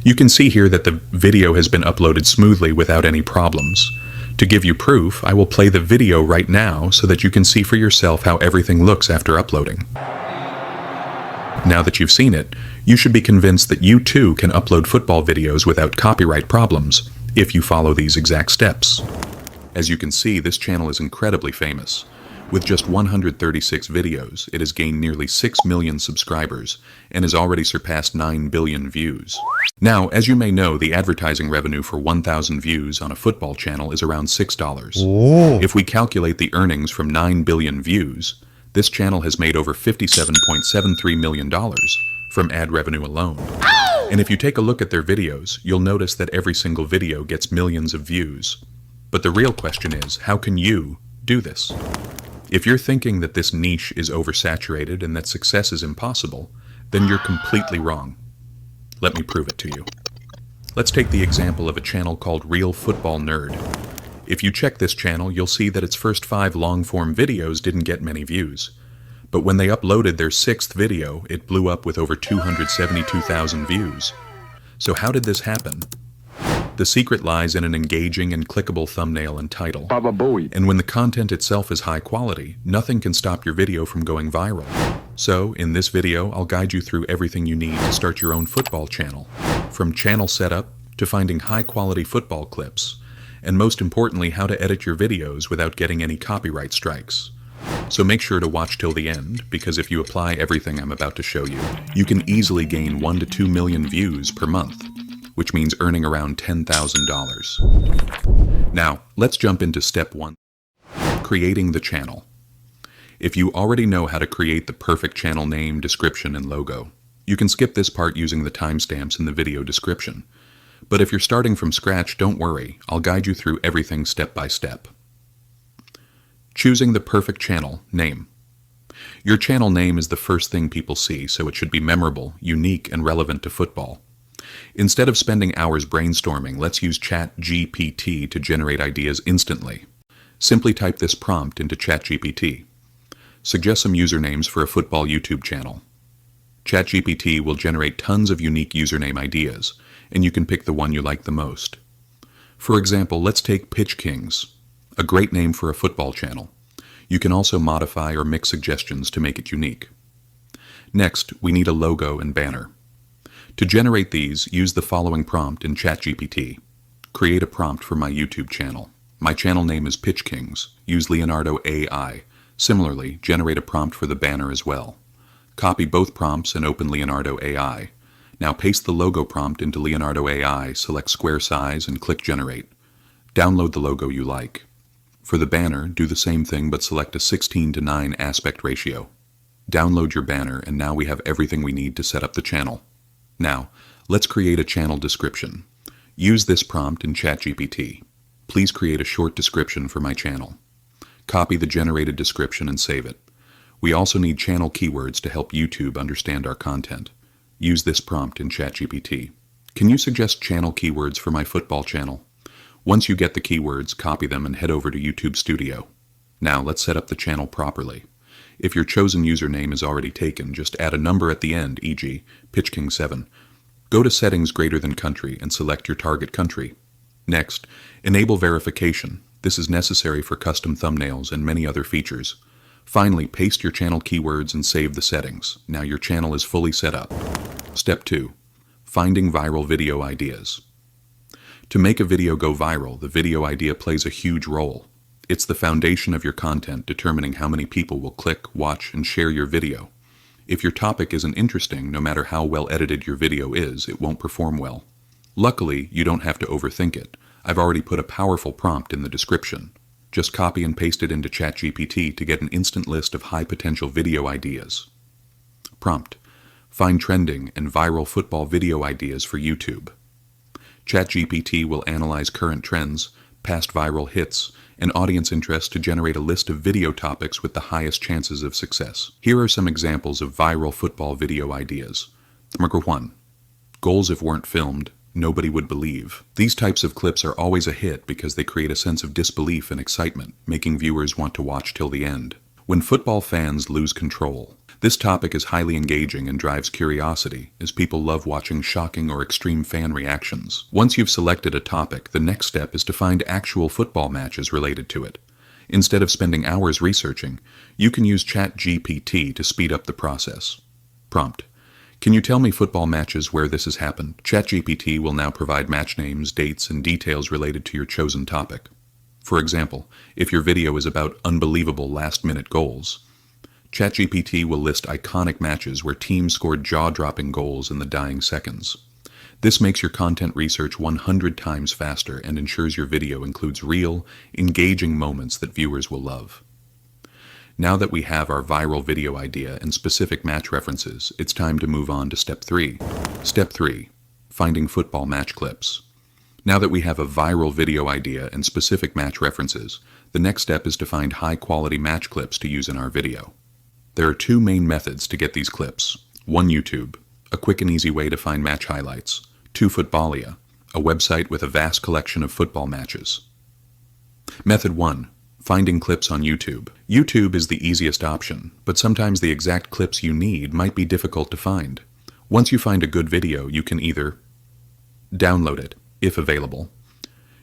You can see here that the video has been uploaded smoothly without any problems. To give you proof, I will play the video right now so that you can see for yourself how everything looks after uploading. Now that you've seen it, you should be convinced that you too can upload football videos without copyright problems if you follow these exact steps. As you can see, this channel is incredibly famous. With just 136 videos, it has gained nearly 6 million subscribers and has already surpassed 9 billion views. Now, as you may know, the advertising revenue for 1,000 views on a football channel is around $6. Whoa. If we calculate the earnings from 9 billion views, this channel has made over $57.73 million from ad revenue alone. And if you take a look at their videos, you'll notice that every single video gets millions of views. But the real question is, how can you do this? If you're thinking that this niche is oversaturated and that success is impossible, then you're completely wrong. Let me prove it to you. Let's take the example of a channel called Real Football Nerd. If you check this channel, you'll see that its first 5 long-form videos didn't get many views. But when they uploaded their 6th video, it blew up with over 272,000 views. So how did this happen? The secret lies in an engaging and clickable thumbnail and title. And when the content itself is high quality, nothing can stop your video from going viral. So, in this video, I'll guide you through everything you need to start your own football channel, from channel setup to finding high-quality football clips, and most importantly, how to edit your videos without getting any copyright strikes. So make sure to watch till the end, because if you apply everything I'm about to show you, you can easily gain 1 to 2 million views per month, which means earning around $10,000. Now, let's jump into step 1, creating the channel. If you already know how to create the perfect channel name, description, and logo, you can skip this part using the timestamps in the video description. But if you're starting from scratch, don't worry, I'll guide you through everything step by step. Choosing the perfect channel name. Your channel name is the first thing people see, so it should be memorable, unique, and relevant to football. Instead of spending hours brainstorming, let's use ChatGPT to generate ideas instantly. Simply type this prompt into ChatGPT. Suggest some usernames for a football YouTube channel. ChatGPT will generate tons of unique username ideas, and you can pick the one you like the most. For example, let's take Pitch Kings, a great name for a football channel. You can also modify or mix suggestions to make it unique. Next, we need a logo and banner. To generate these, use the following prompt in ChatGPT. Create a prompt for my YouTube channel. My channel name is Pitch Kings. Use Leonardo AI. Similarly, generate a prompt for the banner as well. Copy both prompts and open Leonardo AI. Now paste the logo prompt into Leonardo AI, select square size, and click Generate. Download the logo you like. For the banner, do the same thing but select a 16:9 aspect ratio. Download your banner, and now we have everything we need to set up the channel. Now, let's create a channel description. Use this prompt in ChatGPT. Please create a short description for my channel. Copy the generated description and save it. We also need channel keywords to help YouTube understand our content. Use this prompt in ChatGPT. Can you suggest channel keywords for my football channel? Once you get the keywords, copy them and head over to YouTube Studio. Now let's set up the channel properly. If your chosen username is already taken, just add a number at the end, e.g., PitchKing7. Go to Settings greater than Country and select your target country. Next, enable verification. This is necessary for custom thumbnails and many other features. Finally, paste your channel keywords and save the settings. Now your channel is fully set up. Step 2. Finding viral video ideas. To make a video go viral, the video idea plays a huge role. It's the foundation of your content, determining how many people will click, watch, and share your video. If your topic isn't interesting, no matter how well edited your video is, it won't perform well. Luckily, you don't have to overthink it. I've already put a powerful prompt in the description. Just copy and paste it into ChatGPT to get an instant list of high-potential video ideas. Prompt: find trending and viral football video ideas for YouTube. ChatGPT will analyze current trends, past viral hits, and audience interest to generate a list of video topics with the highest chances of success. Here are some examples of viral football video ideas. Number 1. Goals if weren't filmed, nobody would believe. These types of clips are always a hit because they create a sense of disbelief and excitement, making viewers want to watch till the end. When football fans lose control. This topic is highly engaging and drives curiosity, as people love watching shocking or extreme fan reactions. Once you've selected a topic, the next step is to find actual football matches related to it. Instead of spending hours researching, you can use ChatGPT to speed up the process. Prompt: can you tell me football matches where this has happened? ChatGPT will now provide match names, dates, and details related to your chosen topic. For example, if your video is about unbelievable last-minute goals, ChatGPT will list iconic matches where teams scored jaw-dropping goals in the dying seconds. This makes your content research 100 times faster and ensures your video includes real, engaging moments that viewers will love. Now that we have our viral video idea and specific match references, it's time to move on to Step 3. Step 3. Finding football match clips. Now that we have a viral video idea and specific match references, the next step is to find high-quality match clips to use in our video. There are two main methods to get these clips. 1. YouTube, a quick and easy way to find match highlights. 2. Footballia, a website with a vast collection of football matches. Method 1. Finding clips on YouTube. YouTube is the easiest option, but sometimes the exact clips you need might be difficult to find. Once you find a good video, you can either download it, if available.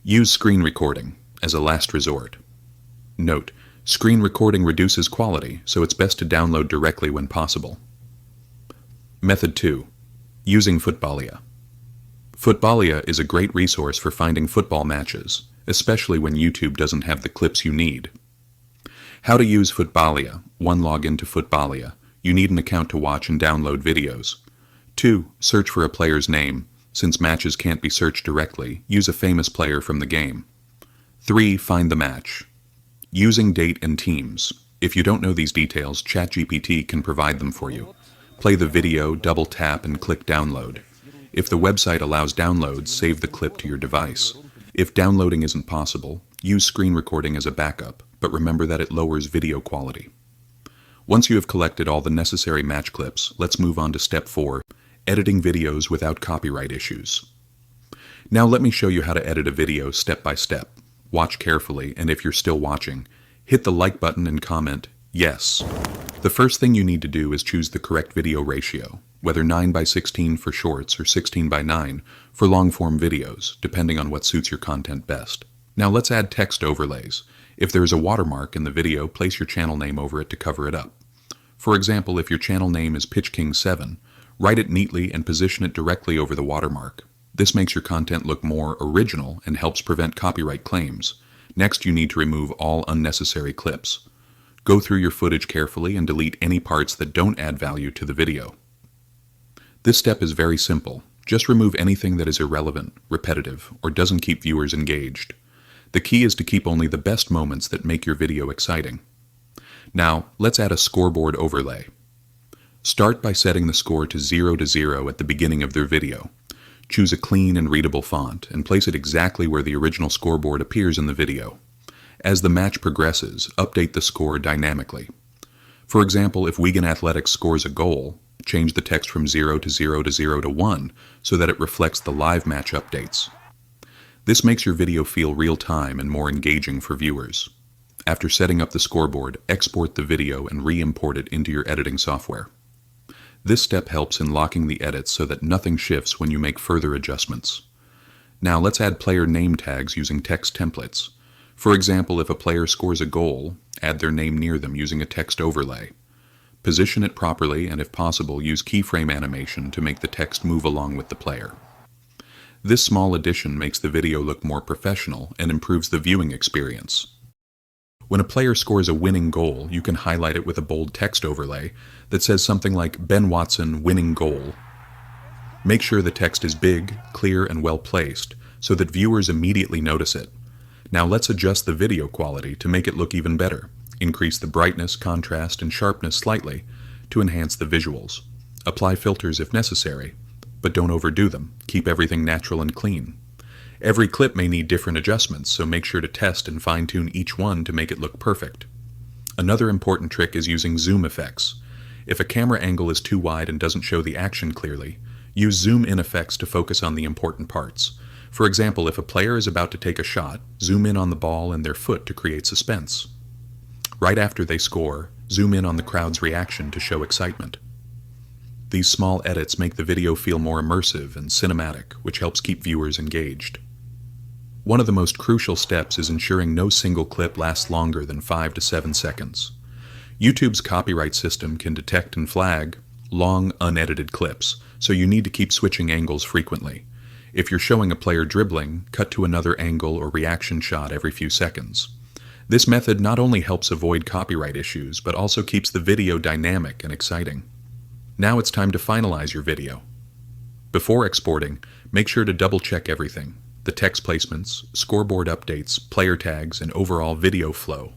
Use screen recording as a last resort. Note: screen recording reduces quality, so it's best to download directly when possible. Method 2. Using Footballia. Footballia is a great resource for finding football matches, especially when YouTube doesn't have the clips you need. How to use Footballia. 1. Log into Footballia. You need an account to watch and download videos. 2. Search for a player's name. Since matches can't be searched directly, use a famous player from the game. 3. Find the match. Using date and teams. If you don't know these details, ChatGPT can provide them for you. Play the video, double tap, and click download. If the website allows downloads, save the clip to your device. If downloading isn't possible, use screen recording as a backup, but remember that it lowers video quality. Once you have collected all the necessary match clips, let's move on to Step 4. Editing videos without copyright issues. Now let me show you how to edit a video step by step. Watch carefully, and if you're still watching, hit the like button and comment, yes. The first thing you need to do is choose the correct video ratio, whether 9:16 for shorts or 16:9 for long-form videos, depending on what suits your content best. Now let's add text overlays. If there is a watermark in the video, place your channel name over it to cover it up. For example, if your channel name is PitchKing7, write it neatly and position it directly over the watermark. This makes your content look more original and helps prevent copyright claims. Next, you need to remove all unnecessary clips. Go through your footage carefully and delete any parts that don't add value to the video. This step is very simple. Just remove anything that is irrelevant, repetitive, or doesn't keep viewers engaged. The key is to keep only the best moments that make your video exciting. Now, let's add a scoreboard overlay. Start by setting the score to 0 at the beginning of their video. Choose a clean and readable font and place it exactly where the original scoreboard appears in the video. As the match progresses, update the score dynamically. For example, if Wigan Athletics scores a goal, change the text from 0 to 1 so that it reflects the live match updates. This makes your video feel real-time and more engaging for viewers. After setting up the scoreboard, export the video and re-import it into your editing software. This step helps in locking the edits so that nothing shifts when you make further adjustments. Now let's add player name tags using text templates. For example, if a player scores a goal, add their name near them using a text overlay. Position it properly and if possible use keyframe animation to make the text move along with the player. This small addition makes the video look more professional and improves the viewing experience. When a player scores a winning goal, you can highlight it with a bold text overlay that says something like Ben Watson winning goal. Make sure the text is big, clear, and well placed so that viewers immediately notice it. Now let's adjust the video quality to make it look even better. Increase the brightness, contrast, and sharpness slightly to enhance the visuals. Apply filters if necessary, but don't overdo them. Keep everything natural and clean. Every clip may need different adjustments, so make sure to test and fine-tune each one to make it look perfect. Another important trick is using zoom effects. If a camera angle is too wide and doesn't show the action clearly, use zoom-in effects to focus on the important parts. For example, if a player is about to take a shot, zoom in on the ball and their foot to create suspense. Right after they score, Zoom in on the crowd's reaction to show excitement. These small edits make the video feel more immersive and cinematic, which helps keep viewers engaged. One of the most crucial steps is ensuring no single clip lasts longer than 5 to 7 seconds. YouTube's copyright system can detect and flag long, unedited clips, so you need to keep switching angles frequently. If you're showing a player dribbling, cut to another angle or reaction shot every few seconds. This method not only helps avoid copyright issues, but also keeps the video dynamic and exciting. Now it's time to finalize your video. Before exporting, make sure to double-check everything: the text placements, scoreboard updates, player tags, and overall video flow.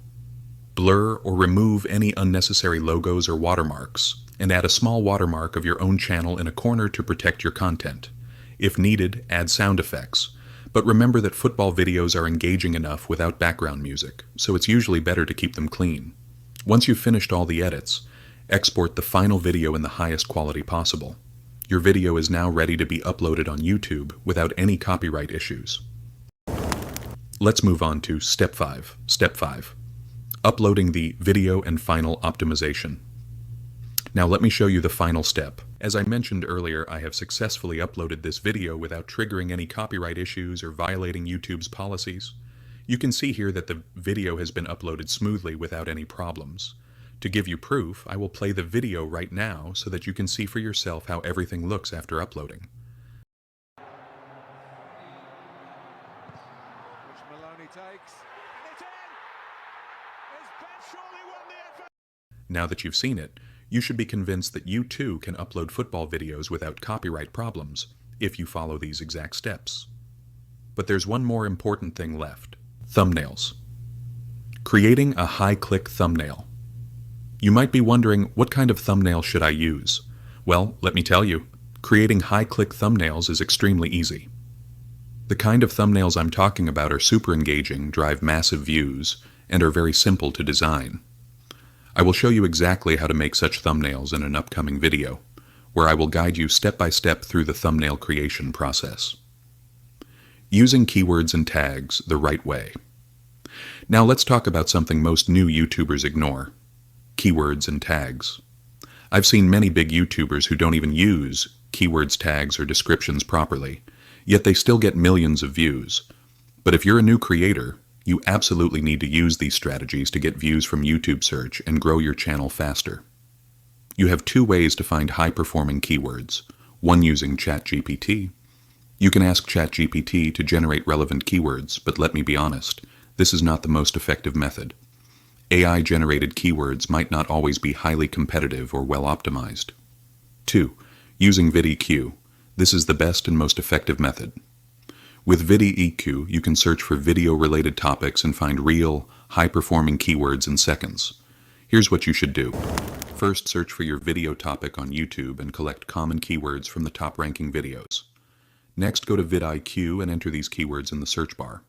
Blur or remove any unnecessary logos or watermarks, and add a small watermark of your own channel in a corner to protect your content. If needed, add sound effects. But remember that football videos are engaging enough without background music, so it's usually better to keep them clean. Once you've finished all the edits, export the final video in the highest quality possible. Your video is now ready to be uploaded on YouTube without any copyright issues. Let's move on to Step 5. Step 5. Uploading the video and final optimization. Now let me show you the final step. As I mentioned earlier, I have successfully uploaded this video without triggering any copyright issues or violating YouTube's policies. You can see here that the video has been uploaded smoothly without any problems. To give you proof, I will play the video right now so that you can see for yourself how everything looks after uploading. Now that you've seen it, you should be convinced that you too can upload football videos without copyright problems if you follow these exact steps. But there's one more important thing left: thumbnails. Creating a high-click thumbnail. You might be wondering, what kind of thumbnail should I use? Well, let me tell you, creating high-click thumbnails is extremely easy. The kind of thumbnails I'm talking about are super engaging, drive massive views, and are very simple to design. I will show you exactly how to make such thumbnails in an upcoming video, where I will guide you step by step through the thumbnail creation process. Using keywords and tags the right way. Now let's talk about something most new YouTubers ignore: keywords and tags. I've seen many big YouTubers who don't even use keywords, tags, or descriptions properly, yet they still get millions of views. But if you're a new creator, you absolutely need to use these strategies to get views from YouTube search and grow your channel faster. You have two ways to find high-performing keywords: one using ChatGPT. You can ask ChatGPT to generate relevant keywords, but let me be honest, this is not the most effective method. AI-generated keywords might not always be highly competitive or well-optimized. 2. Using VidIQ. This is the best and most effective method. With VidIQ, you can search for video-related topics and find real, high-performing keywords in seconds. Here's what you should do. First, search for your video topic on YouTube and collect common keywords from the top-ranking videos. Next, go to vidIQ and enter these keywords in the search bar.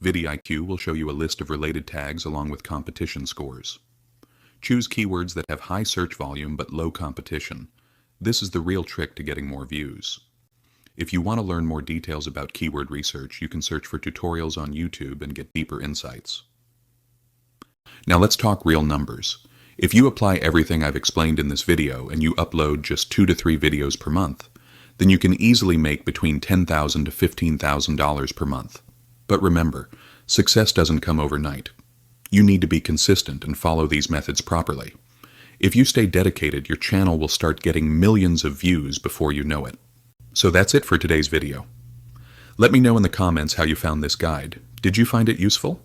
vidIQ will show you a list of related tags along with competition scores. Choose keywords that have high search volume but low competition. This is the real trick to getting more views. If you want to learn more details about keyword research, you can search for tutorials on YouTube and get deeper insights. Now let's talk real numbers. If you apply everything I've explained in this video and you upload just 2 to 3 videos per month, then you can easily make between $10,000 to $15,000 per month. But remember, success doesn't come overnight. You need to be consistent and follow these methods properly. If you stay dedicated, your channel will start getting millions of views before you know it. So that's it for today's video. Let me know in the comments how you found this guide. Did you find it useful?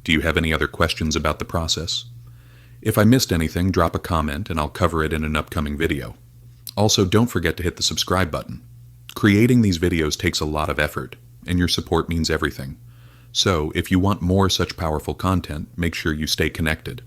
Do you have any other questions about the process? If I missed anything, drop a comment and I'll cover it in an upcoming video. Also, don't forget to hit the subscribe button. Creating these videos takes a lot of effort, and your support means everything. So, if you want more such powerful content, make sure you stay connected.